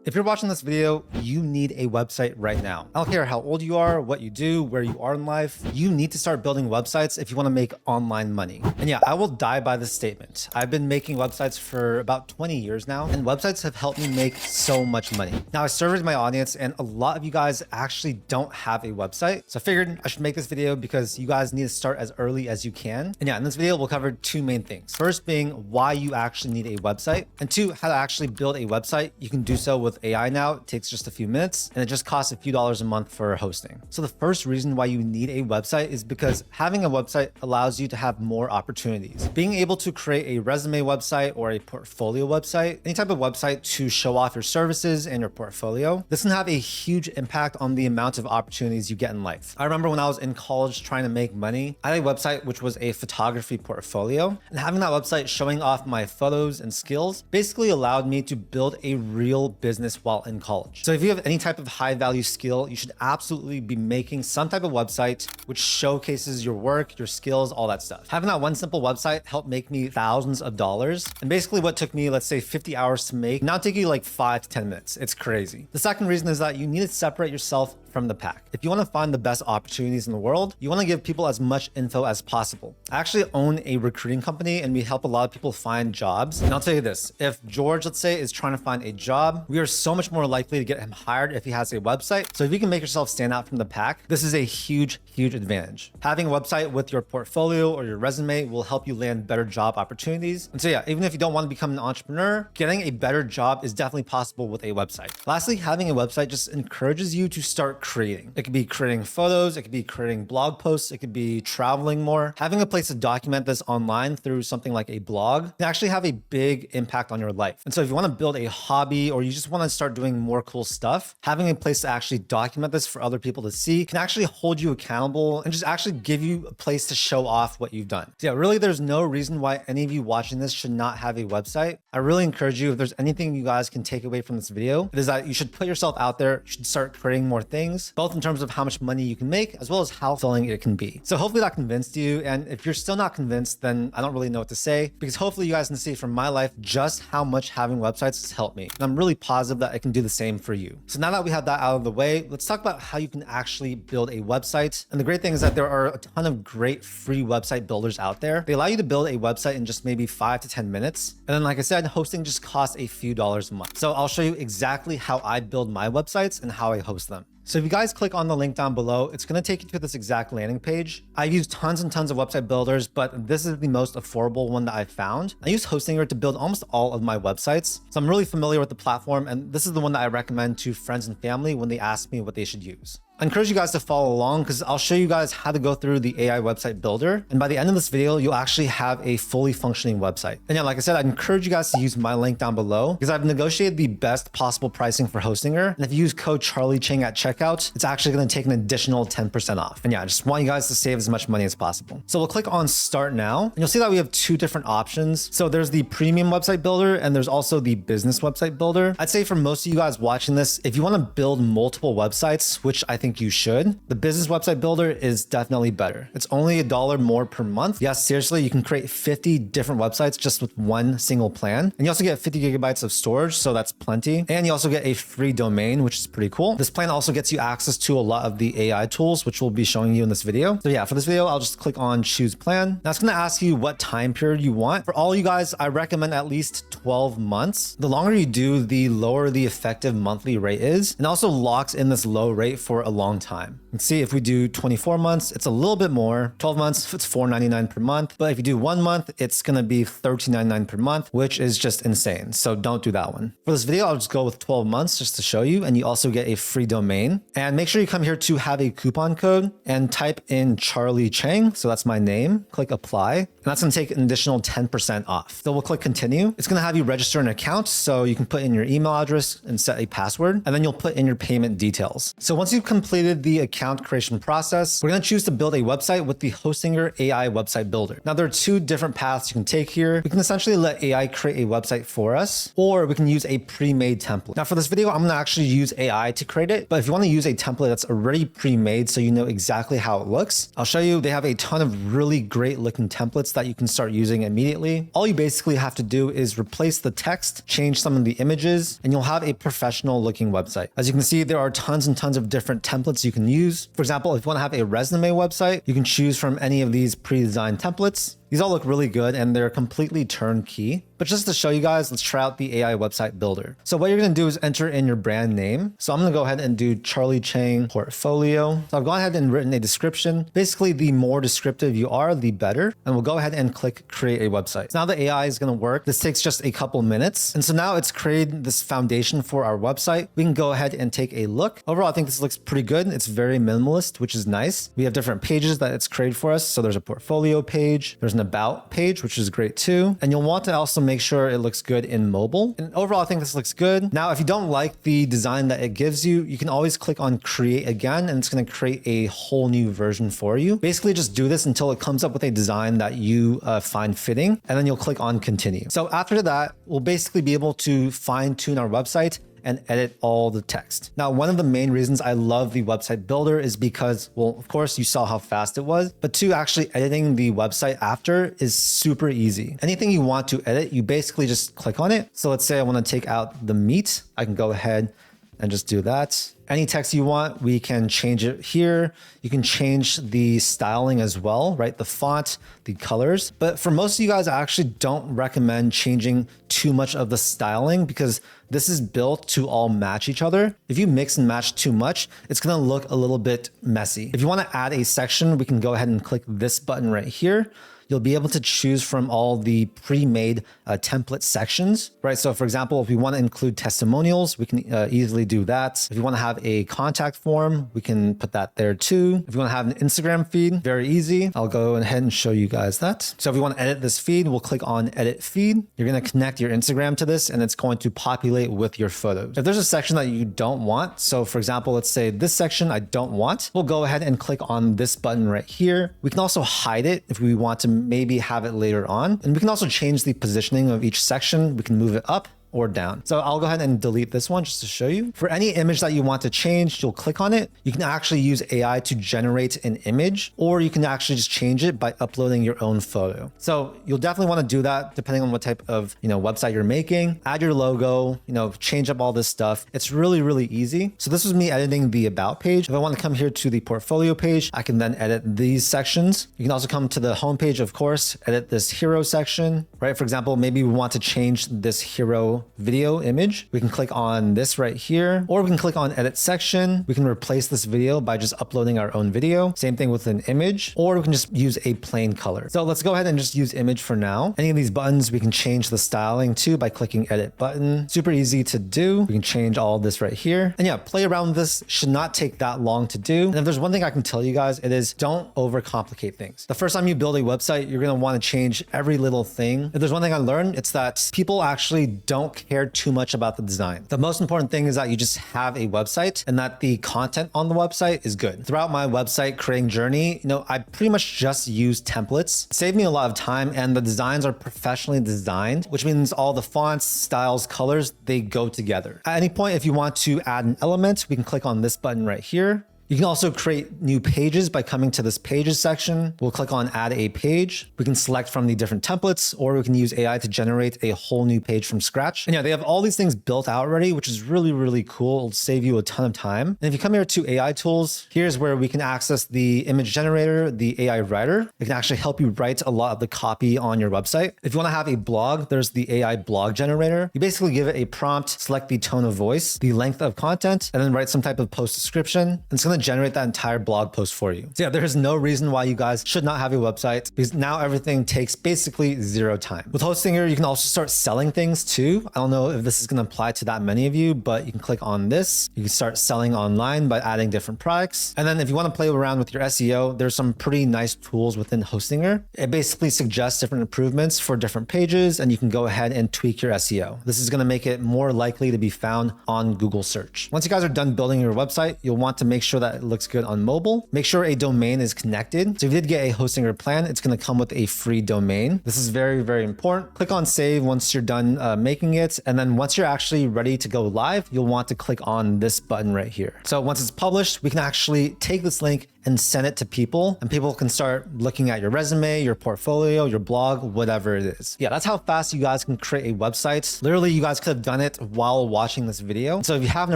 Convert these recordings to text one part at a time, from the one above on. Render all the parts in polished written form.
If you're watching this video, you need a website right now. I don't care how old you are, what you do, where you are in life. You need to start building websites if you want to make online money. And yeah, I will die by this statement. I've been making websites for about 20 years now, and websites have helped me make so much money. Now, I surveyed my audience, and a lot of you guys actually don't have a website. So I figured I should make this video because you guys need to start as early as you can. And yeah, in this video, we'll cover two main things. First being why you actually need a website, and two, how to actually build a website. You can do so with AI now. It takes just a few minutes and it just costs a few dollars a month for hosting. So the first reason why you need a website is because having a website allows you to have more opportunities. Being able to create a resume website or a portfolio website, any type of website to show off your services and your portfolio, this can have a huge impact on the amount of opportunities you get in life. I remember when I was in college trying to make money, I had a website which was a photography portfolio, and having that website showing off my photos and skills basically allowed me to build a real business while in college. So if you have any type of high value skill, you should absolutely be making some type of website which showcases your work, your skills, all that stuff. Having that one simple website helped make me thousands of dollars. And basically what took me, let's say 50 hours to make, now take you like 5 to 10 minutes. It's crazy. The second reason is that you need to separate yourself from the pack. If you want to find the best opportunities in the world, you want to give people as much info as possible. I actually own a recruiting company and we help a lot of people find jobs. And I'll tell you this, if George, let's say, is trying to find a job, we are so much more likely to get him hired if he has a website. So if you can make yourself stand out from the pack, this is a huge advantage. Having a website with your portfolio or your resume will help you land better job opportunities. And so yeah, even if you don't want to become an entrepreneur, getting a better job is definitely possible with a website. Lastly, having a website just encourages you to start creating. It could be creating photos, it could be creating blog posts, it could be traveling more. Having a place to document this online through something like a blog can actually have a big impact on your life. And so if you want to build a hobby or you just want to start doing more cool stuff, having a place to actually document this for other people to see can actually hold you accountable and just actually give you a place to show off what you've done. So yeah, really there's no reason why any of you watching this should not have a website. I really encourage you, if there's anything you guys can take away from this video, it is that you should put yourself out there, you should start creating more things, both in terms of how much money you can make, as well as how fulfilling it can be. So hopefully that convinced you. And if you're still not convinced, then I don't really know what to say, because hopefully you guys can see from my life just how much having websites has helped me. And I'm really positive that I can do the same for you. So now that we have that out of the way, let's talk about how you can actually build a website. And the great thing is that there are a ton of great free website builders out there. They allow you to build a website in just maybe 5 to 10 minutes. And then like I said, hosting just costs a few dollars a month. So I'll show you exactly how I build my websites and how I host them. So if you guys click on the link down below, it's going to take you to this exact landing page. I've used tons and tons of website builders, but this is the most affordable one that I've found. I use Hostinger to build almost all of my websites. So I'm really familiar with the platform, and this is the one that I recommend to friends and family when they ask me what they should use. I encourage you guys to follow along because I'll show you guys how to go through the AI website builder. And by the end of this video, you'll actually have a fully functioning website. And yeah, like I said, I'd encourage you guys to use my link down below because I've negotiated the best possible pricing for Hostinger. And if you use code CharlieChang at checkout, it's actually going to take an additional 10% off. And yeah, I just want you guys to save as much money as possible. So we'll click on start now and you'll see that we have two different options. So there's the premium website builder and there's also the business website builder. I'd say for most of you guys watching this, if you want to build multiple websites, which I think you should, the business website builder is definitely better. It's only $1 more per month. Yes, seriously, you can create 50 different websites just with one single plan. And you also get 50 gigabytes of storage, so that's plenty. And you also get a free domain, which is pretty cool. This plan also gets you access to a lot of the AI tools, which we'll be showing you in this video. So yeah, for this video, I'll just click on choose plan. Now it's going to ask you what time period you want. For all you guys, I recommend at least 12 months. The longer you do, the lower the effective monthly rate is, and also locks in this low rate for a long time. And see, if we do 24 months, it's a little bit more. 12 months, it's $4.99 per month. But if you do 1 month, it's going to be $13.99 per month, which is just insane. So don't do that one. For this video, I'll just go with 12 months just to show you. And you also get a free domain. And make sure you come here to have a coupon code and type in Charlie Chang. So that's my name. Click apply. And that's going to take an additional 10% off. So we'll click continue. It's going to have you register an account. So you can put in your email address and set a password. And then you'll put in your payment details. So once you've completed the account creation process, we're going to choose to build a website with the Hostinger AI website builder. Now, there are two different paths you can take here. We can essentially let AI create a website for us, or we can use a pre-made template. Now, for this video, I'm going to actually use AI to create it, but if you want to use a template that's already pre-made so you know exactly how it looks, I'll show you. They have a ton of really great looking templates that you can start using immediately. All you basically have to do is replace the text, change some of the images, and you'll have a professional looking website. As you can see, there are tons and tons of different templates you can use. For example, if you want to have a resume website, you can choose from any of these pre-designed templates. These all look really good and they're completely turnkey. But just to show you guys, let's try out the AI website builder. So what you're going to do is enter in your brand name. So I'm going to go ahead and do Charlie Chang portfolio. So I've gone ahead and written a description. Basically, the more descriptive you are, the better. And we'll go ahead and click create a website. So now the AI is going to work. This takes just a couple minutes. And so now it's created this foundation for our website. We can go ahead and take a look. Overall, I think this looks pretty good. It's very minimalist, which is nice. We have different pages that it's created for us. So there's a portfolio page. There's an about page, which is great too. And you'll want to also make sure it looks good in mobile. And overall, I think this looks good. Now, if you don't like the design that it gives you, you can always click on create again, and it's going to create a whole new version for you. Basically, just do this until it comes up with a design that you find fitting, and then you'll click on continue. So after that, we'll basically be able to fine tune our website and edit all the text. Now, one of the main reasons I love the website builder is because, well, of course, you saw how fast it was, but two, actually editing the website after is super easy. Anything you want to edit, you basically just click on it. So let's say I want to take out the meat. I can go ahead and just do that. Any text you want, we can change it here. You can change the styling as well, right? The font, the colors. But for most of you guys, I actually don't recommend changing too much of the styling because this is built to all match each other. If you mix and match too much, it's gonna look a little bit messy. If you wanna add a section, we can go ahead and click this button right here. You'll be able to choose from all the pre-made template sections, right? So for example, if we want to include testimonials, we can easily do that. If you want to have a contact form, we can put that there too. If you want to have an Instagram feed, very easy. I'll go ahead and show you guys that. So if we want to edit this feed, we'll click on edit feed. You're going to connect your Instagram to this and it's going to populate with your photos. If there's a section that you don't want, so for example, let's say this section I don't want, we'll go ahead and click on this button right here. We can also hide it if we want to maybe have it later on. And we can also change the positioning of each section. We can move it up or down. So I'll go ahead and delete this one just to show you. For any image that you want to change, you'll click on it. You can actually use AI to generate an image, or you can actually just change it by uploading your own photo. So you'll definitely want to do that depending on what type of, website you're making. Add your logo, change up all this stuff. It's really, really easy. So this was me editing the about page. If I want to come here to the portfolio page, I can then edit these sections. You can also come to the home page, of course, edit this hero section, right? For example, maybe we want to change this hero video image. We can click on this right here, or we can click on edit section. We can replace this video by just uploading our own video. Same thing with an image, or we can just use a plain color. So let's go ahead and just use image for now. Any of these buttons, we can change the styling too by clicking edit button. Super easy to do. We can change all of this right here. And yeah, play around with this. Should not take that long to do. And if there's one thing I can tell you guys, it is don't overcomplicate things. The first time you build a website, you're going to want to change every little thing. If there's one thing I learned, it's that people actually don't care too much about the design. The most important thing is that you just have a website and that the content on the website is good. Throughout my website creating journey, I pretty much just use templates. It saved me a lot of time, and the designs are professionally designed, which means all the fonts, styles, colors, they go together. At any point, if you want to add an element, we can click on this button right here. You can also create new pages by coming to this pages section. We'll click on add a page. We can select from the different templates, or we can use AI to generate a whole new page from scratch. And yeah, they have all these things built out already, which is really, really cool. It'll save you a ton of time. And if you come here to AI tools, here's where we can access the image generator, the AI writer. It can actually help you write a lot of the copy on your website. If you want to have a blog, there's the AI blog generator. You basically give it a prompt, select the tone of voice, the length of content, and then write some type of post description. And it's going to generate that entire blog post for you. So yeah, there's no reason why you guys should not have a website, because now everything takes basically zero time. With Hostinger, you can also start selling things too. I don't know if this is going to apply to that many of you, but you can click on this. You can start selling online by adding different products. And then if you want to play around with your SEO, there's some pretty nice tools within Hostinger. It basically suggests different improvements for different pages, and you can go ahead and tweak your SEO. This is going to make it more likely to be found on Google search. Once you guys are done building your website, you'll want to make sure that that it looks good on mobile. Make sure a domain is connected. So if you did get a Hostinger plan, it's going to come with a free domain. This is very, very important. Click on save once you're done making it. And then once you're actually ready to go live, you'll want to click on this button right here. So once it's published, we can actually take this link and send it to people, and people can start looking at your resume, your portfolio, your blog, whatever it is. Yeah, that's how fast you guys can create a website. Literally, you guys could have done it while watching this video. So if you haven't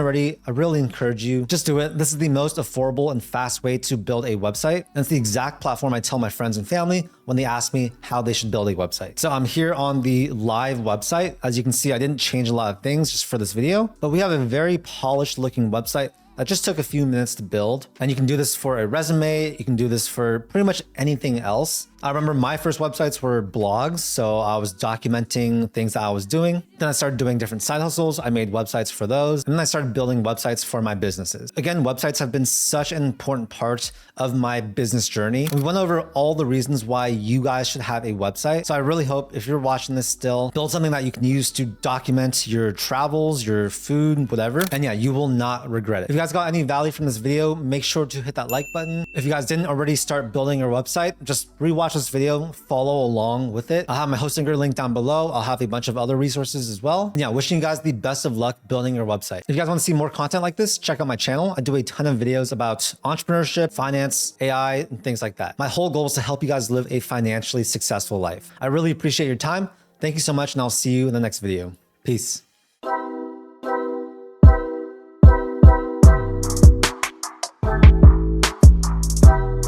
already, I really encourage you, just do it. This is the most affordable and fast way to build a website. And it's the exact platform I tell my friends and family when they ask me how they should build a website. So I'm here on the live website. As you can see, I didn't change a lot of things just for this video, but we have a very polished looking website that just took a few minutes to build. And you can do this for a resume. You can do this for pretty much anything else. I remember my first websites were blogs. So I was documenting things that I was doing. Then I started doing different side hustles. I made websites for those. And then I started building websites for my businesses. Again, websites have been such an important part of my business journey. We went over all the reasons why you guys should have a website. So I really hope if you're watching this still, build something that you can use to document your travels, your food, whatever. And yeah, you will not regret it. If you guys got any value from this video, make sure to hit that like button. If you guys didn't already start building your website, just rewatch this video, follow along with it. I'll have my Hostinger link down below. I'll have a bunch of other resources as well. And yeah, wishing you guys the best of luck building your website. If you guys want to see more content like this, check out my channel. I do a ton of videos about entrepreneurship, finance, AI, and things like that. My whole goal is to help you guys live a financially successful life. I really appreciate your time. Thank you so much, and I'll see you in the next video. Peace.